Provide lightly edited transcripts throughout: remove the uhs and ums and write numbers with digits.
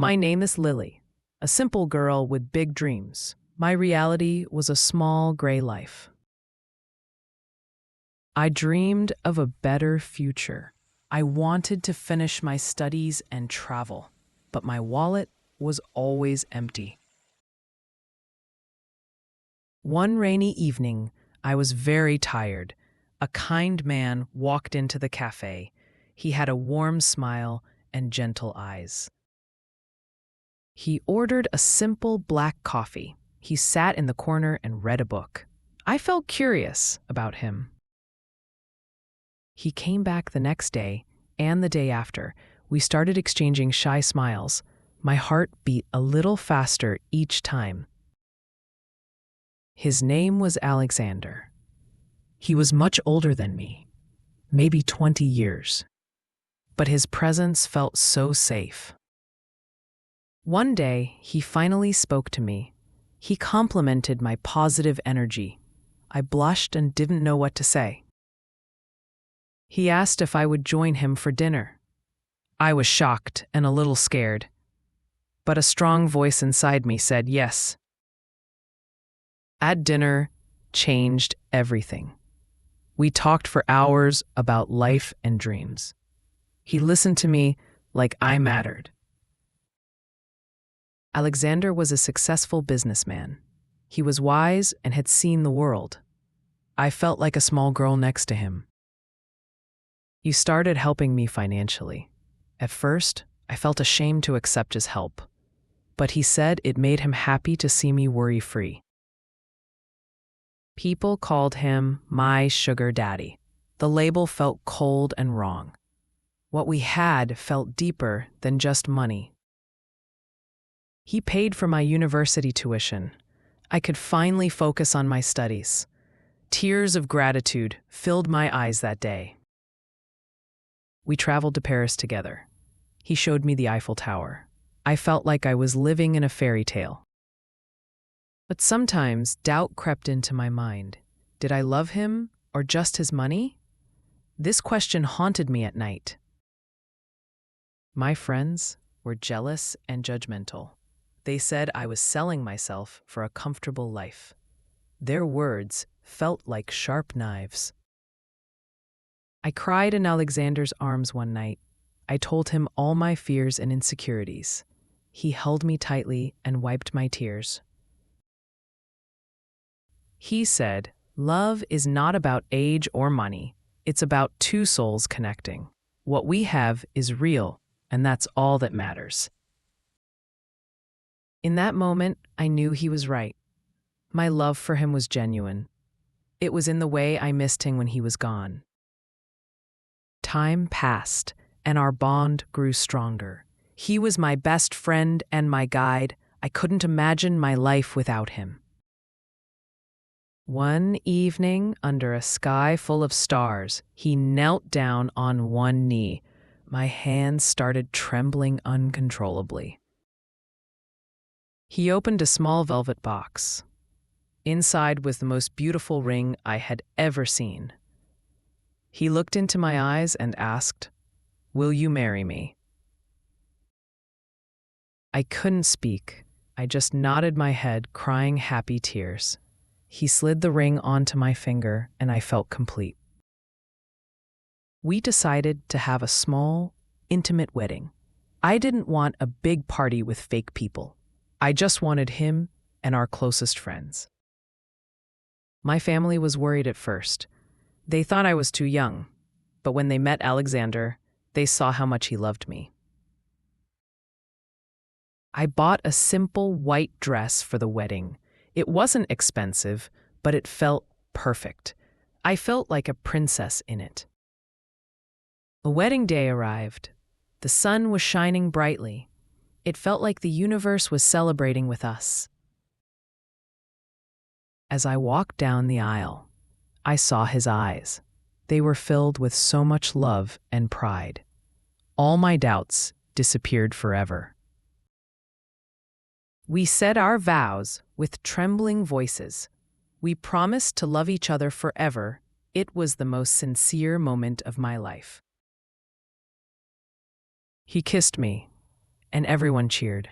My name is Lily, a simple girl with big dreams. My reality was a small gray life. I dreamed of a better future. I wanted to finish my studies and travel, but my wallet was always empty. One rainy evening, I was very tired. A kind man walked into the cafe. He had a warm smile and gentle eyes. He ordered a simple black coffee. He sat in the corner and read a book. I felt curious about him. He came back the next day and the day after. We started exchanging shy smiles. My heart beat a little faster each time. His name was Alexander. He was much older than me, maybe 20 years. But his presence felt so safe. One day, he finally spoke to me. He complimented my positive energy. I blushed and didn't know what to say. He asked if I would join him for dinner. I was shocked and a little scared, but a strong voice inside me said yes. At dinner, changed everything. We talked for hours about life and dreams. He listened to me like I mattered. Alexander was a successful businessman. He was wise and had seen the world. I felt like a small girl next to him. He started helping me financially. At first, I felt ashamed to accept his help, but he said it made him happy to see me worry-free. People called him my sugar daddy. The label felt cold and wrong. What we had felt deeper than just money. He paid for my university tuition. I could finally focus on my studies. Tears of gratitude filled my eyes that day. We traveled to Paris together. He showed me the Eiffel Tower. I felt like I was living in a fairy tale. But sometimes doubt crept into my mind. Did I love him or just his money? This question haunted me at night. My friends were jealous and judgmental. They said I was selling myself for a comfortable life. Their words felt like sharp knives. I cried in Alexander's arms one night. I told him all my fears and insecurities. He held me tightly and wiped my tears. He said, "Love is not about age or money. It's about two souls connecting. What we have is real, and that's all that matters." In that moment, I knew he was right. My love for him was genuine. It was in the way I missed him when he was gone. Time passed, and our bond grew stronger. He was my best friend and my guide. I couldn't imagine my life without him. One evening, under a sky full of stars, he knelt down on one knee. My hands started trembling uncontrollably. He opened a small velvet box. Inside was the most beautiful ring I had ever seen. He looked into my eyes and asked, "Will you marry me?" I couldn't speak. I just nodded my head, crying happy tears. He slid the ring onto my finger, and I felt complete. We decided to have a small, intimate wedding. I didn't want a big party with fake people. I just wanted him and our closest friends. My family was worried at first. They thought I was too young, but when they met Alexander, they saw how much he loved me. I bought a simple white dress for the wedding. It wasn't expensive, but it felt perfect. I felt like a princess in it. The wedding day arrived. The sun was shining brightly. It felt like the universe was celebrating with us. As I walked down the aisle, I saw his eyes. They were filled with so much love and pride. All my doubts disappeared forever. We said our vows with trembling voices. We promised to love each other forever. It was the most sincere moment of my life. He kissed me, and everyone cheered.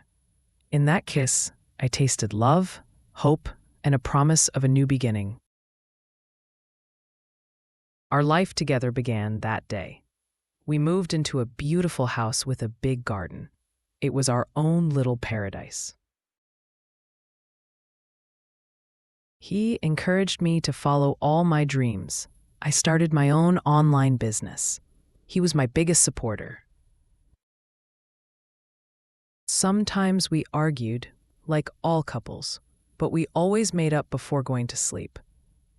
In that kiss, I tasted love, hope, and a promise of a new beginning. Our life together began that day. We moved into a beautiful house with a big garden. It was our own little paradise. He encouraged me to follow all my dreams. I started my own online business. He was my biggest supporter. Sometimes we argued, like all couples, but we always made up before going to sleep.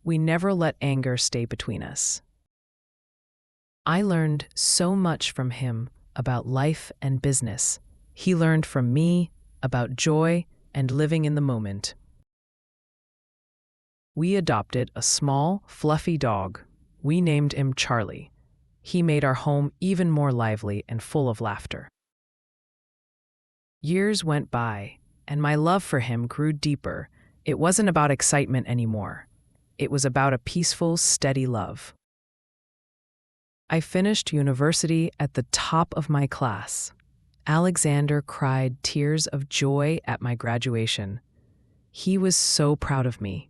We never let anger stay between us. I learned so much from him about life and business. He learned from me about joy and living in the moment. We adopted a small, fluffy dog. We named him Charlie. He made our home even more lively and full of laughter. Years went by, and my love for him grew deeper. It wasn't about excitement anymore. It was about a peaceful, steady love. I finished university at the top of my class. Alexander cried tears of joy at my graduation. He was so proud of me.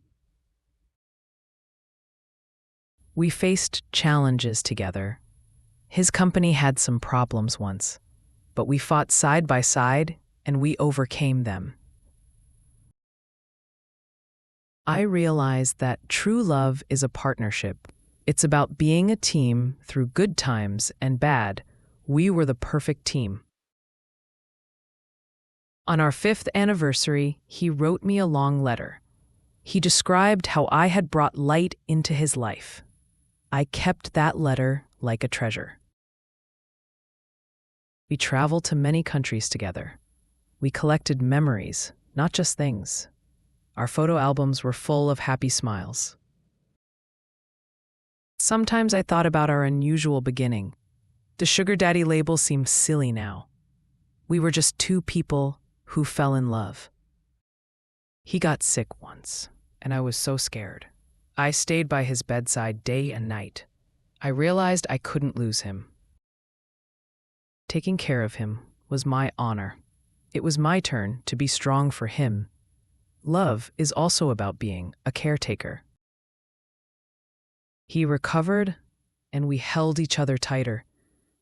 We faced challenges together. His company had some problems once, but we fought side by side and we overcame them. I realized that true love is a partnership. It's about being a team through good times and bad. We were the perfect team. On our 5th anniversary, he wrote me a long letter. He described how I had brought light into his life. I kept that letter like a treasure. We traveled to many countries together. We collected memories, not just things. Our photo albums were full of happy smiles. Sometimes I thought about our unusual beginning. The sugar daddy label seemed silly now. We were just two people who fell in love. He got sick once, and I was so scared. I stayed by his bedside day and night. I realized I couldn't lose him. Taking care of him was my honor. It was my turn to be strong for him. Love is also about being a caretaker. He recovered, and we held each other tighter.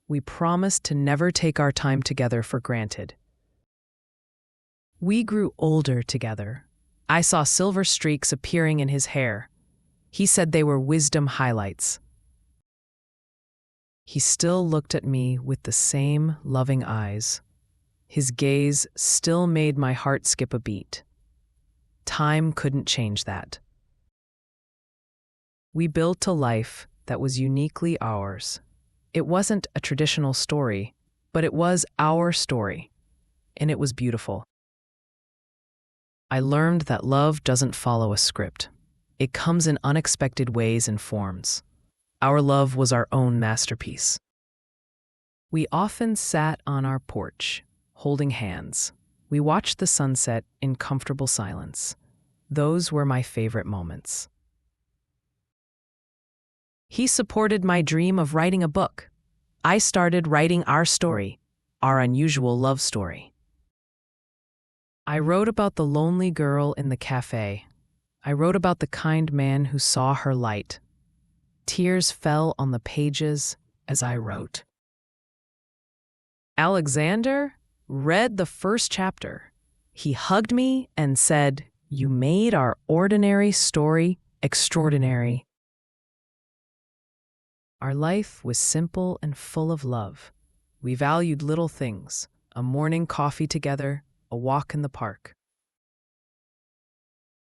We promised to never take our time together for granted. We grew older together. I saw silver streaks appearing in his hair. He said they were wisdom highlights. He still looked at me with the same loving eyes. His gaze still made my heart skip a beat. Time couldn't change that. We built a life that was uniquely ours. It wasn't a traditional story, but it was our story, and it was beautiful. I learned that love doesn't follow a script. It comes in unexpected ways and forms. Our love was our own masterpiece. We often sat on our porch, holding hands. We watched the sunset in comfortable silence. Those were my favorite moments. He supported my dream of writing a book. I started writing our story, our unusual love story. I wrote about the lonely girl in the cafe. I wrote about the kind man who saw her light. Tears fell on the pages as I wrote. Alexander read the first chapter. He hugged me and said, "You made our ordinary story extraordinary." Our life was simple and full of love. We valued little things, a morning coffee together, a walk in the park.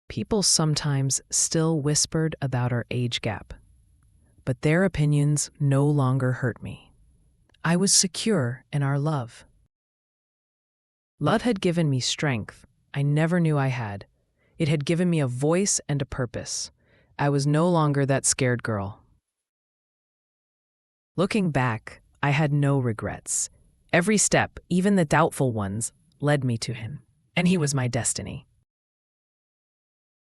People sometimes still whispered about our age gap, but their opinions no longer hurt me. I was secure in our love. Love had given me strength I never knew I had. It had given me a voice and a purpose. I was no longer that scared girl. Looking back, I had no regrets. Every step, even the doubtful ones, led me to him, and he was my destiny.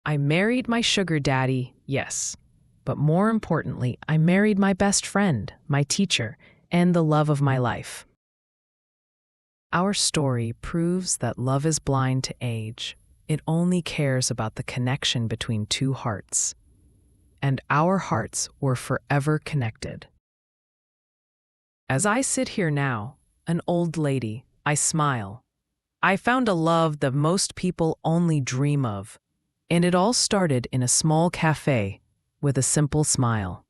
I married my sugar daddy, yes, but more importantly, I married my best friend, my teacher, and the love of my life. Our story proves that love is blind to age. It only cares about the connection between two hearts. And our hearts were forever connected. As I sit here now, an old lady, I smile. I found a love that most people only dream of, and it all started in a small cafe with a simple smile.